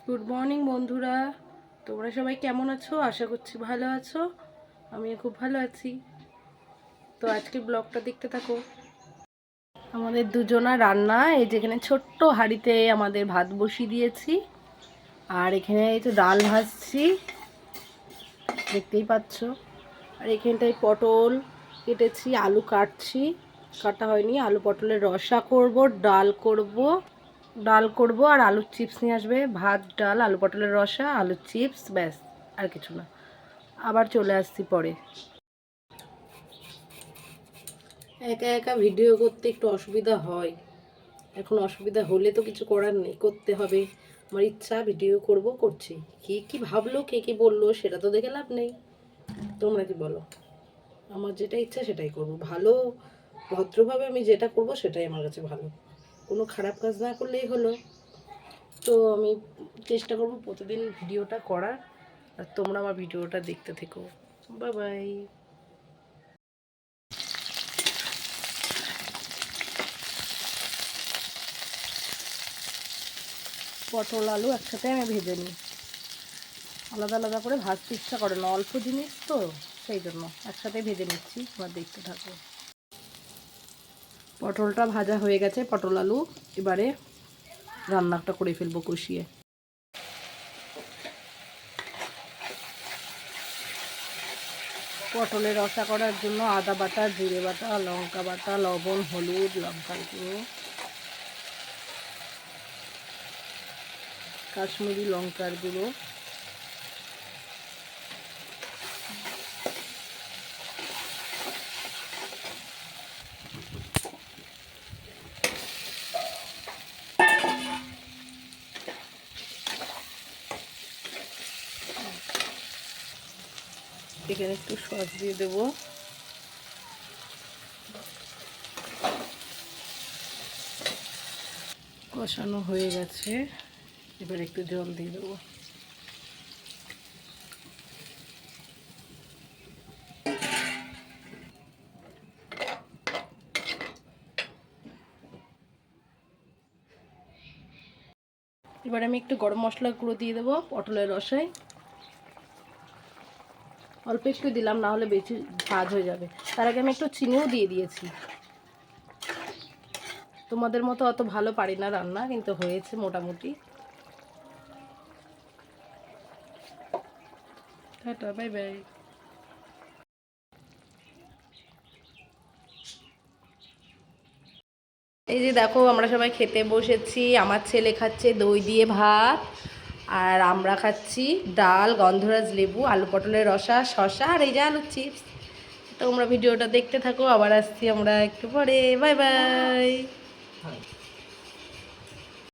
Good morning বন্ধুরা, তোমরা সবাই কেমন আছো? আশা করছি ভালো আছো। আমিও খুব ভালো আছি। তো আজকে ব্লগটা দেখতে থাকো। আমাদের দুজনা রান্না, এই যেখানে ছোট্ট হাঁড়িতে আমাদের ভাত বসিয়ে দিয়েছি, আর এখানে এই তো ডাল ভাজছি, দেখতেই পাচ্ছ। আর এখানটায় পটল কেটেছি, আলু কাটা হয়নি, আলু পটলের রসা করব, ডাল করব আর আলুর চিপস নিয়ে আসবে। ভাত, ডাল, আলু পটলের রসা, আলুর চিপস, ব্যাস, আর কিছু না। আবার চলে আসছি পরে। একা একা ভিডিও করতে একটু অসুবিধা হয়। এখন অসুবিধা হলে তো কিছু করার নেই, করতে হবে। আমার ইচ্ছা, ভিডিও করছি। কে কি ভাবলো, কে কি বললো, সেটা তো দেখে লাভ নেই। তোমরা কি বলো? আমার যেটা ইচ্ছা সেটাই করব। ভালো ভদ্রভাবে আমি যেটা করব সেটাই আমার কাছে ভালো। কোনো খারাপ কাজ না করলেই হলো। তো আমি চেষ্টা করব প্রতিদিন ভিডিওটা করার, আর তোমরা আমার ভিডিওটা দেখতে থেকো। Bye bye. পটল আলু একসাথে আমি ভেজে নিই, আলাদা আলাদা করে ভাজতে ইচ্ছা করে না, অল্প জিনিস তো, সেই জন্য একসাথে ভেজে নিচ্ছি। এবার দেখতে থাকো। পটলটা ভাজা হয়ে গেছে, পটল আলু। এবারে রান্নাটা করে ফেলবো কষিয়ে। পটলের রসা করার জন্য আদা বাটা, জিরে বাটা, লঙ্কা বাটা, লবণ, হলুদ, লঙ্কার গুঁড়ো, কাশ্মীরি লঙ্কার গুঁড়ো, এখানে একটু সস দিয়ে দেবো। কষানো হয়ে গেছে, এবার একটু জল দিয়ে দেবো। এবার আমি একটু গরম মশলার গুঁড়ো দিয়ে দেবো পটলের রসায়। অল্প একটু দিলাম, না হলে বেশি ভাজ হয়ে যাবে। তার আগে আমি একটু চিনিও দিয়ে দিয়েছি। তোমাদের মতো অত ভালো পারি না রান্না, কিন্তু হয়েছে মোটামুটি। Tata, bye bye. এই যে দেখো, আমরা সবাই খেতে বসেছি। আমার ছেলে খাচ্ছে দই দিয়ে ভাত, আর আমরা খাচ্ছি ডাল, গন্ধরাজ লেবু, আলু পটলের রসা, শসা, আর এই যে আলুর চিপস। তোমরা ভিডিওটা দেখতে থাকো, আবার আসছি আমরা একটু পরে। Bye bye.